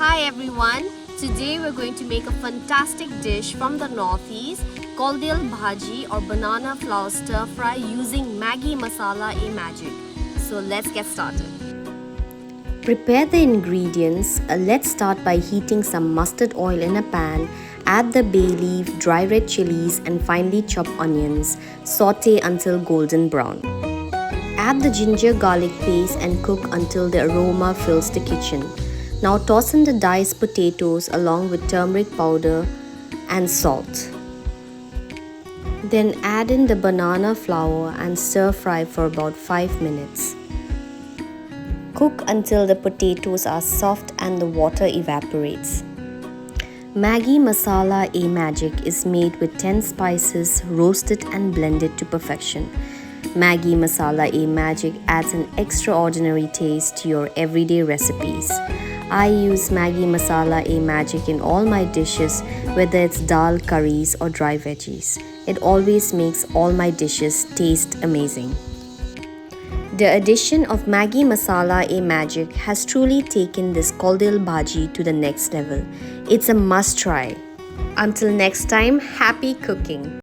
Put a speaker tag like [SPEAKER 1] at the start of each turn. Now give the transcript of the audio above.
[SPEAKER 1] Hi everyone, today we're going to make a fantastic dish from the northeast, Koldil bhaji or banana flour stir fry using Maggi masala magic. So let's get started.
[SPEAKER 2] Prepare the ingredients. Let's start by heating some mustard oil in a pan. Add the bay leaf, dry red chilies and finely chopped onions. Saute until golden brown. Add the ginger garlic paste and cook until the aroma fills the kitchen. Now toss in the diced potatoes along with turmeric powder and salt. Then add in the banana flour and stir fry for about 5 minutes. Cook until the potatoes are soft and the water evaporates. Maggi masala magic is made with 10 spices roasted and blended to perfection. Maggi masala magic adds an extraordinary taste to your everyday recipes. I use Maggi masala magic in all my dishes, whether it's dal, curries or dry veggies. It always makes all my dishes taste amazing. The addition of Maggi masala magic has truly taken this Koldil bhaji to the next level. It's a must try. Until next time, happy cooking!